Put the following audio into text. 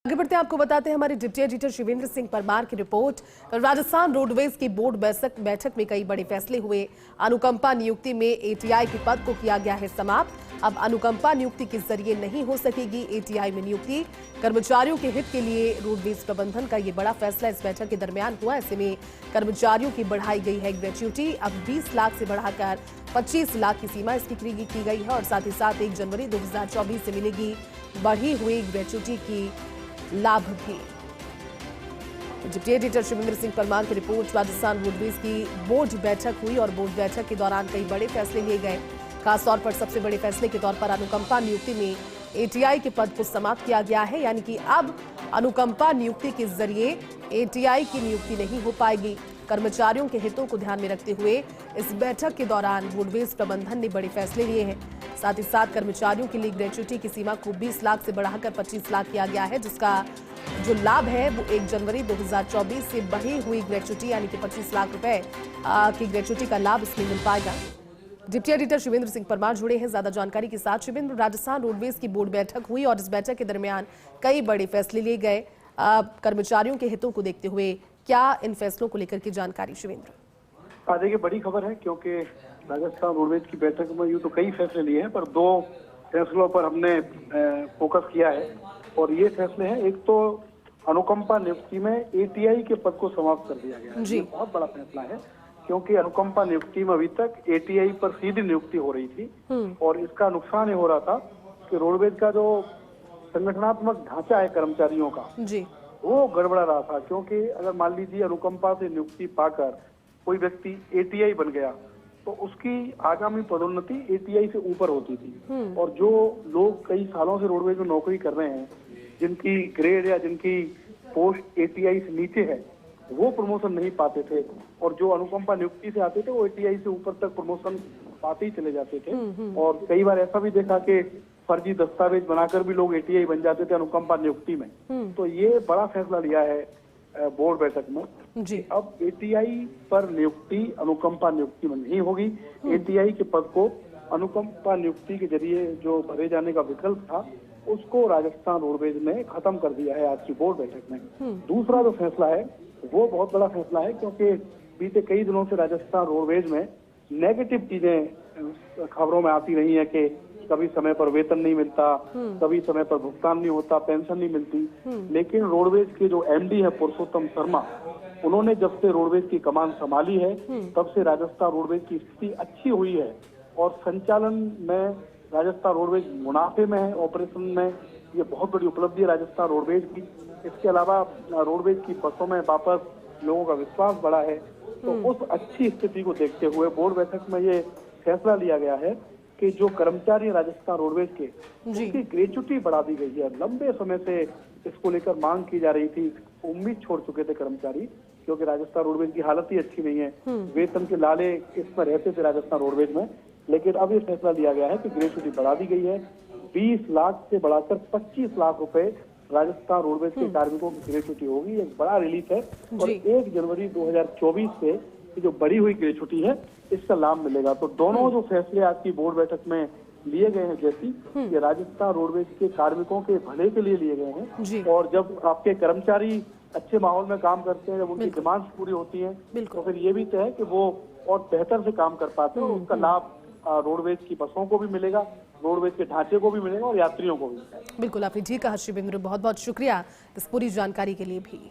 आगे बढ़ते हैं, आपको बताते हैं हमारे डिप्टी एडिटर शिवेंद्र सिंह परमार की रिपोर्ट। राजस्थान रोडवेज की बोर्ड बैठक में कई बड़े फैसले हुए। अनुकंपा नियुक्ति में एटीआई के पद को किया गया है समाप्त। अब अनुकंपा नियुक्ति के जरिए नहीं हो सकेगी एटीआई में नियुक्ति। कर्मचारियों के हित के लिए रोडवेज प्रबंधन का ये बड़ा फैसला इस बैठक के दरमियान हुआ। ऐसे में कर्मचारियों की बढ़ाई गई है ग्रेच्युटी। अब 20 लाख से बढ़ाकर 25 लाख की सीमा इसकी की गई है और साथ ही साथ 1 जनवरी 2024 से मिलेगी बढ़ी हुई ग्रेच्युटी की लाभ भी। डिप्टी एडिटर शिवेंद्र सिंह परमार की रिपोर्ट। राजस्थान रोडवेज की बोर्ड बैठक हुई और बोर्ड बैठक के दौरान कई बड़े फैसले लिए गए। खासतौर पर सबसे बड़े फैसले के तौर पर अनुकंपा नियुक्ति में एटीआई के पद को समाप्त किया गया है, यानी कि अब अनुकंपा नियुक्ति के जरिए एटीआई की नियुक्ति नहीं हो पाएगी। कर्मचारियों के हितों को ध्यान में रखते हुए इस बैठक के दौरान रोडवेज प्रबंधन ने बड़े फैसले लिए हैं। साथ ही साथ कर्मचारियों के लिए ग्रेच्युटी की सीमा को 20 लाख से बढ़ाकर 25 लाख किया गया है, जिसका जो लाभ है वो 1 जनवरी 2024 से बढ़ी हुई ग्रेच्युटी यानी कि 25 लाख रुपए की ग्रेच्युटी का लाभ इसमें मिल पाएगा। डिप्टी एडिटर शिवेंद्र सिंह परमार जुड़े हैं ज्यादा जानकारी के साथ। शिवेंद्र, राजस्थान रोडवेज की बोर्ड बैठक हुई और इस बैठक के दरमियान कई बड़े फैसले लिए गए। कर्मचारियों के हितों को देखते हुए क्या इन फैसलों को लेकर की जानकारी शिवेंद्र? देखिए, बड़ी खबर है क्योंकि राजस्थान रोडवेज की बैठक में यूँ तो कई फैसले लिए हैं, पर 2 फैसलों पर हमने फोकस किया है और ये फैसले हैं। एक तो अनुकंपा नियुक्ति में एटीआई के पद को समाप्त कर दिया गया है। ये बहुत बड़ा फैसला है क्योंकि अनुकंपा नियुक्ति में अभी तक एटीआई पर सीधी नियुक्ति हो रही थी और इसका नुकसान ये हो रहा था कि रोडवेज का जो संगठनात्मक ढांचा है कर्मचारियों का वो गड़बड़ा रहा था। क्योंकि अगर मान लीजिए अनुकंपा से नियुक्ति पाकर कोई व्यक्ति एटीआई बन गया तो उसकी आगामी पदोन्नति एटीआई से ऊपर होती थी और जो लोग कई सालों से रोडवेज में नौकरी कर रहे हैं, जिनकी ग्रेड या जिनकी पोस्ट एटीआई से नीचे है, वो प्रमोशन नहीं पाते थे और जो अनुकंपा नियुक्ति से आते थे वो एटीआई से ऊपर तक प्रमोशन पाते ही चले जाते थे। और कई बार ऐसा भी देखा कि फर्जी दस्तावेज बनाकर भी लोग एटीआई बन जाते थे अनुकंपा नियुक्ति में। तो ये बड़ा फैसला लिया है बोर्ड बैठक में जी। अब एटीआई पर नियुक्ति अनुकंपा नियुक्ति में नहीं होगी। एटीआई के पद को अनुकंपा नियुक्ति के जरिए जो भरे जाने का विकल्प था उसको राजस्थान रोडवेज ने खत्म कर दिया है आज की बोर्ड बैठक में। दूसरा जो फैसला है वो बहुत बड़ा फैसला है क्योंकि बीते कई दिनों से राजस्थान रोडवेज में नेगेटिव चीजें खबरों में आती रही है कि कभी समय पर वेतन नहीं मिलता, कभी समय पर भुगतान नहीं होता, पेंशन नहीं मिलती। लेकिन रोडवेज के जो एमडी है पुरुषोत्तम शर्मा, उन्होंने जब से रोडवेज की कमान संभाली है तब से राजस्थान रोडवेज की स्थिति अच्छी हुई है और संचालन में राजस्थान रोडवेज मुनाफे में है। ऑपरेशन में ये बहुत बड़ी उपलब्धि है राजस्थान रोडवेज की। इसके अलावा रोडवेज की बसों में वापस लोगों का विश्वास बढ़ा है। तो उस अच्छी स्थिति को देखते हुए बोर्ड बैठक में ये फैसला लिया गया है कि जो कर्मचारी राजस्थान रोडवेज के उनकी ग्रेच्युटी बढ़ा दी गई है। लंबे समय से इसको लेकर मांग की जा रही थी, उम्मीद छोड़ चुके थे कर्मचारी क्योंकि राजस्थान रोडवेज की हालत ही अच्छी नहीं है। वेतन के लाले इसमें रहते थे राजस्थान रोडवेज में, लेकिन अब ये फैसला लिया गया है कि ग्रेच्युटी बढ़ा दी गई है। 20 लाख से बढ़ाकर 25 लाख रुपए राजस्थान रोडवेज के कार्मिकों की ग्रेच्युटी होगी। एक बड़ा रिलीफ है और 1 जनवरी 2024 से जो बढ़ी हुई ग्रेच्युटी है इसका लाभ मिलेगा। तो दोनों जो फैसले आज की बोर्ड बैठक में लिए गए हैं, जैसी ये राजस्थान रोडवेज के कार्मिकों के भले के लिए लिए गए हैं और जब आपके कर्मचारी अच्छे माहौल में काम करते हैं, जब उनकी डिमांड्स पूरी होती हैं तो फिर ये भी तय है कि वो और बेहतर से काम कर पाते हैं और उसका लाभ रोडवेज की बसों को भी मिलेगा, रोडवेज के ढांचे को भी मिलेगा और यात्रियों को भी। बिल्कुल, आपने ठीक कहा शिवेंद्र, बहुत बहुत शुक्रिया इस पूरी जानकारी के लिए भी।